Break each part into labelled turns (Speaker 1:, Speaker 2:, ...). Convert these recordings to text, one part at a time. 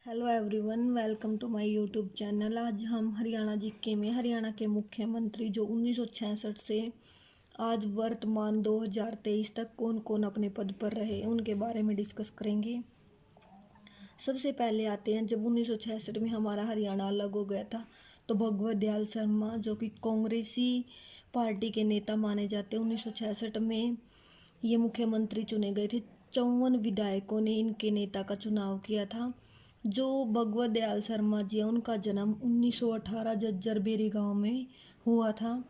Speaker 1: Hello everyone, welcome to my YouTube channel. आज हम Haryana GK में हरियाणा के मुख्यमंत्री जो 1966 से आज वर्तमान 2023 तक कौन कौन अपने पद पर रहे उनके बारे में डिस्कस करेंगे। सबसे पहले आते हैं, जब 1966 में हमारा हरियाणा अलग हो गया था तो भगवत दयाल शर्मा जो कि कांग्रेसी पार्टी के नेता माने जाते हैं, 1966 में ये मुख्यमंत्री चुने गए थे। 54 विधायकों ने इनके नेता का चुनाव किया था। जो भगवत दयाल शर्मा जी हैं उनका जन्म 1918 झज्जर बेरी गांव में हुआ था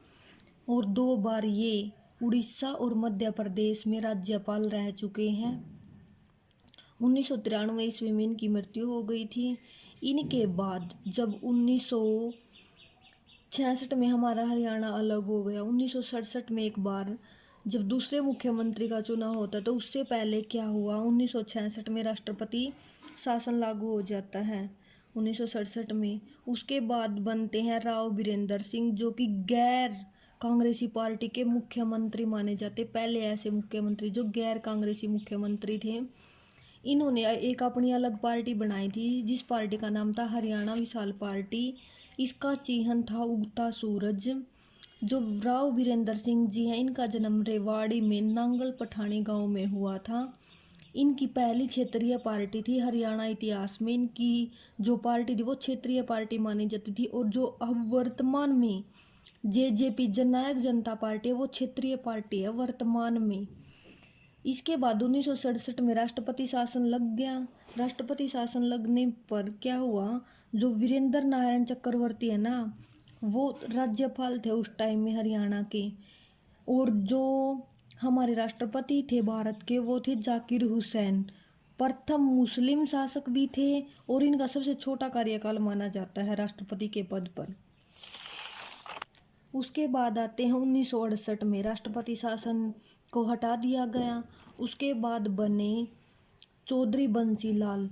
Speaker 1: और 2 बार ये उड़ीसा और मध्य प्रदेश में राज्यपाल रह चुके हैं। 1993 ईस्वी में इनकी मृत्यु हो गई थी। इनके बाद जब 1966 में हमारा हरियाणा अलग हो गया, 1967 में एक बार जब दूसरे मुख्यमंत्री का चुनाव होता है तो उससे पहले क्या हुआ, 1966 में राष्ट्रपति शासन लागू हो जाता है 1967 में। उसके बाद बनते हैं राव बीरेंद्र सिंह जो कि गैर कांग्रेसी पार्टी के मुख्यमंत्री माने जाते, पहले ऐसे मुख्यमंत्री जो गैर कांग्रेसी मुख्यमंत्री थे। इन्होंने एक अपनी अलग पार्टी बनाई थी जिस पार्टी का नाम था हरियाणा विशाल पार्टी। इसका चिन्ह था उगता सूरज। जो राव बीरेंद्र सिंह जी हैं इनका जन्म रेवाड़ी में नांगल पठानी गांव में हुआ था। इनकी पहली क्षेत्रीय पार्टी थी हरियाणा इतिहास में। इनकी जो पार्टी थी वो क्षेत्रीय पार्टी मानी जाती थी और जो अब वर्तमान में जेजेपी जननायक जनता पार्टी है वो क्षेत्रीय पार्टी है वर्तमान में। इसके बाद 1967 में राष्ट्रपति शासन लग गया। राष्ट्रपति शासन लगने पर क्या हुआ, जो वीरेंद्र नारायण चक्रवर्ती है ना, वो राज्यपाल थे उस टाइम में हरियाणा के। और जो हमारे राष्ट्रपति थे भारत के वो थे जाकिर हुसैन, प्रथम मुस्लिम शासक भी थे और इनका सबसे छोटा कार्यकाल माना जाता है राष्ट्रपति के पद पर। उसके बाद आते हैं 1968 में राष्ट्रपति शासन को हटा दिया गया। उसके बाद बने चौधरी बंसीलाल,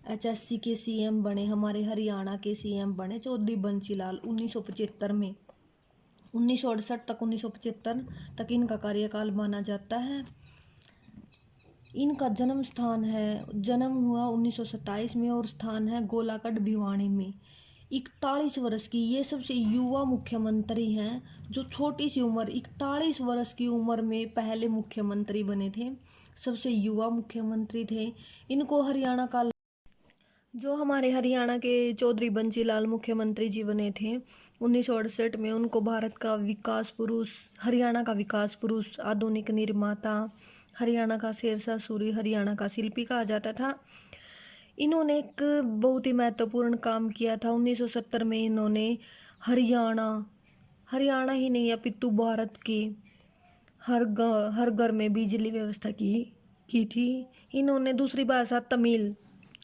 Speaker 1: एचएससी के सीएम बने, हमारे हरियाणा के सीएम बने चौधरी बंसीलाल 1975 में। 1968 तक 1975 तक इनका कार्यकाल माना जाता है। इनका जन्म हुआ 1927 में और स्थान है गोलाकट भिवानी में। 41 वर्ष की ये सबसे युवा मुख्यमंत्री हैं जो छोटी सी उम्र 41 वर्ष की उम्र में पहले मुख्यमंत्री बने थे, सबसे युवा मुख्यमंत्री थे। इनको हरियाणा का जो हमारे हरियाणा के चौधरी बंसीलाल मुख्यमंत्री जी बने थे 1968 में, उनको भारत का विकास पुरुष, हरियाणा का विकास पुरुष, आधुनिक निर्माता, हरियाणा का शेरशाह सूरी, हरियाणा का शिल्पी कहा जाता था। इन्होंने एक बहुत ही महत्वपूर्ण काम किया था। 1970 में इन्होंने हरियाणा ही नहीं अपितु भारत के हर घर में बिजली व्यवस्था की थी। इन्होंने दूसरी भाषा तमिल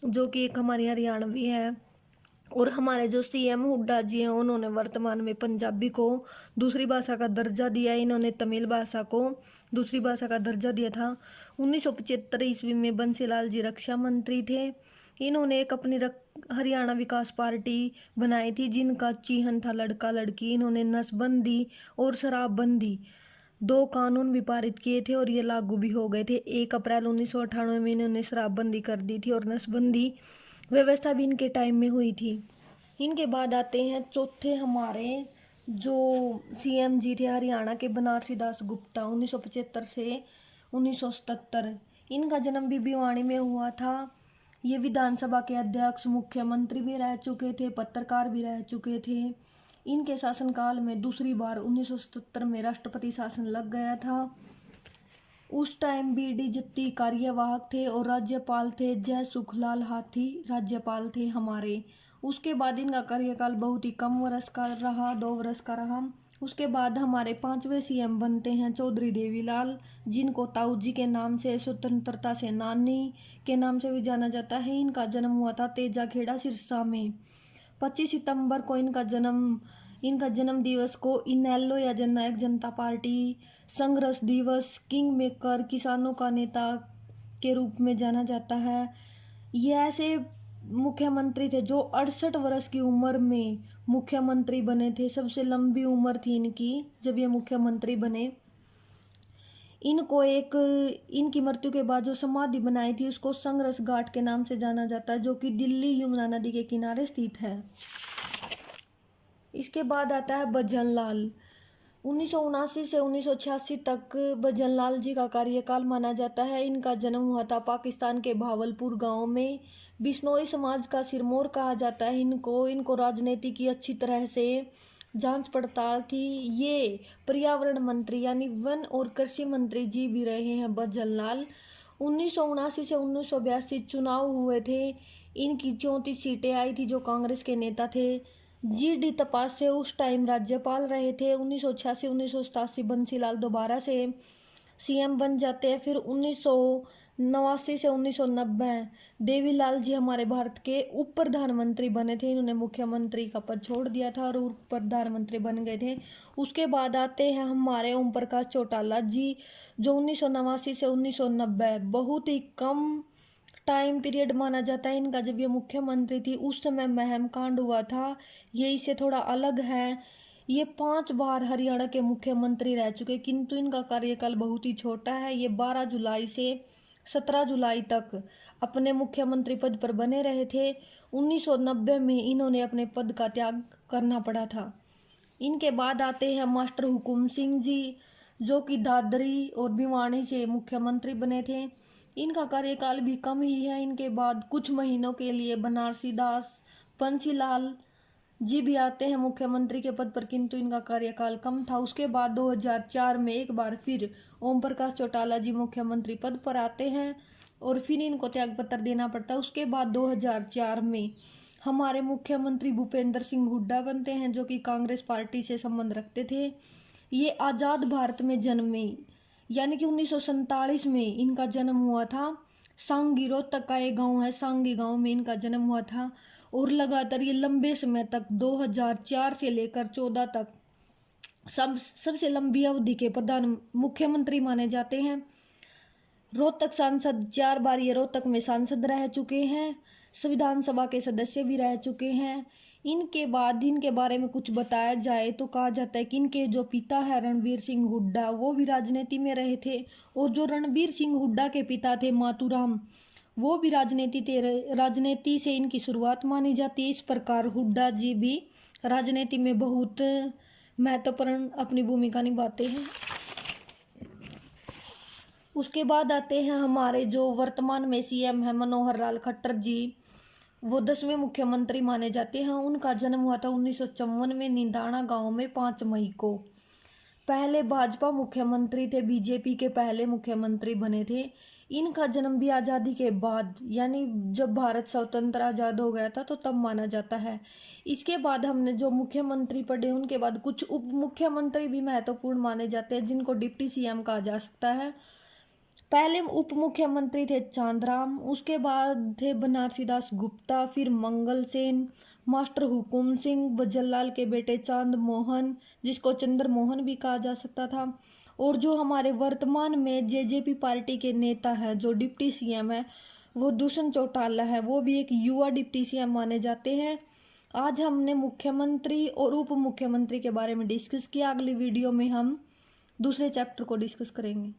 Speaker 1: जो कि एक हमारी हरियाणवी है, और हमारे जो सीएम हुड्डा जी हैं उन्होंने वर्तमान में पंजाबी को दूसरी भाषा का दर्जा दिया। इन्होंने तमिल भाषा को दूसरी भाषा का दर्जा दिया था। 1975 ईस्वी में बंसीलाल जी रक्षा मंत्री थे। इन्होंने एक अपनी हरियाणा विकास पार्टी बनाई थी जिनका चिन्ह था लड़का लड़की। इन्होंने नसबंदी और शराबबंदी 2 कानून भी पारित किए थे और ये लागू भी हो गए थे। 1 अप्रैल 1998 में इन्होंने शराबबंदी कर दी थी और नसबंदी व्यवस्था भी इनके टाइम में हुई थी। इनके बाद आते हैं चौथे हमारे जो सीएम जी थे हरियाणा के, बनारसी दास गुप्ता 1975 से 1977। इनका जन्म भी भिवानी में हुआ था। ये विधानसभा के अध्यक्ष, मुख्यमंत्री भी रह चुके थे, पत्रकार भी रह चुके थे। इनके शासनकाल में दूसरी बार 1977 में राष्ट्रपति शासन लग गया था। उस टाइम बीडी जत्ती कार्यवाहक थे और राज्यपाल थे जय सुखलाल हाथी राज्यपाल थे हमारे। उसके बाद इनका कार्यकाल बहुत ही कम वर्ष का रहा, 2 वर्ष का रहा। उसके बाद हमारे 5वें सीएम बनते हैं चौधरी देवीलाल, जिनको ताऊ जी के नाम से, स्वतंत्रता सेनानी के नाम से भी जाना जाता है। इनका जन्म हुआ था तेजाखेड़ा सिरसा में। 25 सितंबर को इनका जन्म दिवस को इनेलो या जननायक जनता पार्टी संघर्ष दिवस, किंग मेकर, किसानों का नेता के रूप में जाना जाता है। ये ऐसे मुख्यमंत्री थे जो 68 वर्ष की उम्र में मुख्यमंत्री बने थे। सबसे लंबी उम्र थी इनकी जब ये मुख्यमंत्री बने। इनको एक इनकी मृत्यु के बाद जो समाधि बनाई थी उसको संघर्ष घाट के नाम से जाना जाता है, जो कि दिल्ली यमुना नदी के किनारे स्थित है। इसके बाद आता है भजनलाल। 1979 से 1986 तक भजनलाल जी का कार्यकाल माना जाता है। इनका जन्म हुआ था पाकिस्तान के भावलपुर गांव में। बिश्नोई समाज का सिरमौर कहा जाता है इनको राजनीति की अच्छी तरह से जांच पड़ताल थी। ये पर्यावरण मंत्री यानी वन और कृषि मंत्री जी भी रहे हैं भजनलाल। 1979 से 1982 चुनाव हुए थे। इनकी 34 सीटें आई थी। जो कांग्रेस के नेता थे GD तपासे उस टाइम राज्यपाल रहे थे। 1986-1987 बंसीलाल दोबारा से CM बन जाते हैं। फिर 1989 से 1990 देवीलाल जी हमारे भारत के उप प्रधानमंत्री बने थे। इन्होंने मुख्यमंत्री का पद छोड़ दिया था और उप प्रधानमंत्री बन गए थे। उसके बाद आते हैं हमारे ओम प्रकाश चौटाला जी, जो 1989 से 1990 बहुत ही कम टाइम पीरियड माना जाता है इनका। जब ये मुख्यमंत्री थी उस समय महम कांड हुआ था, ये इससे थोड़ा अलग है। ये 5 बार हरियाणा के मुख्यमंत्री रह चुके, किंतु इनका कार्यकाल बहुत ही छोटा है। ये 12 जुलाई से 17 जुलाई तक अपने मुख्यमंत्री पद पर बने रहे थे। 1990 में इन्होंने अपने पद का त्याग करना पड़ा था। इनके बाद आते हैं मास्टर हुकुम सिंह जी, जो कि दादरी और भिवानी से मुख्यमंत्री बने थे। इनका कार्यकाल भी कम ही है। इनके बाद कुछ महीनों के लिए बनारसी दास बंसीलाल जी भी आते हैं मुख्यमंत्री के पद पर, किंतु इनका कार्यकाल कम था। उसके बाद 2004 में एक बार फिर ओम प्रकाश चौटाला जी मुख्यमंत्री पद पर आते हैं और फिर इनको त्यागपत्र देना पड़ता है। उसके बाद 2004 में हमारे मुख्यमंत्री भूपेंद्र सिंह हुड्डा बनते हैं, जो कि कांग्रेस पार्टी से संबंध रखते थे। ये आज़ाद भारत में जन्मे, यानी कि 1947 में इनका जन्म हुआ था। सांगी रोहतक का एक गांव है, सांगी गांव में इनका जन्म हुआ था। और लगातार ये लंबे समय तक 2004 से लेकर 14 तक सबसे लंबी अवधि के प्रधान मुख्यमंत्री माने जाते हैं। रोहतक सांसद 4 बार ये रोहतक में सांसद रह चुके हैं। संविधान सभा के सदस्य भी रह चुके हैं। इनके बाद इनके बारे में कुछ बताया जाए तो कहा जाता है कि इनके जो पिता है रणबीर सिंह हुड्डा, वो भी राजनीति में रहे थे। और जो रणबीर सिंह हुड्डा के पिता थे मातूराम, वो भी राजनीति से इनकी शुरुआत मानी जाती है। इस प्रकार हुड्डा जी भी राजनीति में बहुत महत्वपूर्ण अपनी भूमिका निभाते हैं। उसके बाद आते हैं हमारे जो वर्तमान में CM है मनोहर लाल खट्टर जी, वो 10वें मुख्यमंत्री माने जाते हैं। उनका जन्म हुआ था 1954 में निंदाना गांव में 5 मई को। पहले भाजपा मुख्यमंत्री थे, बीजेपी के पहले मुख्यमंत्री बने थे। इनका जन्म भी आज़ादी के बाद, यानी जब भारत स्वतंत्र आज़ाद हो गया था तो तब माना जाता है। इसके बाद हमने जो मुख्यमंत्री पढ़े उनके बाद कुछ उप मुख्यमंत्री भी महत्वपूर्ण माने जाते हैं, जिनको डिप्टी CM कहा जा सकता है। पहले उप मुख्यमंत्री थे चांदराम, उसके बाद थे बनारसी दास गुप्ता, फिर मंगल सेन, मास्टर हुकुम सिंह, भजनलाल के बेटे चांद मोहन, जिसको चंद्र मोहन भी कहा जा सकता था। और जो हमारे वर्तमान में JJP पार्टी के नेता हैं, जो डिप्टी CM है, वो दुष्यंत चौटाला है। वो भी एक युवा डिप्टी CM माने जाते हैं। आज हमने मुख्यमंत्री और उप मुख्यमंत्री के बारे में डिस्कस किया। अगली वीडियो में हम दूसरे चैप्टर को डिस्कस करेंगे।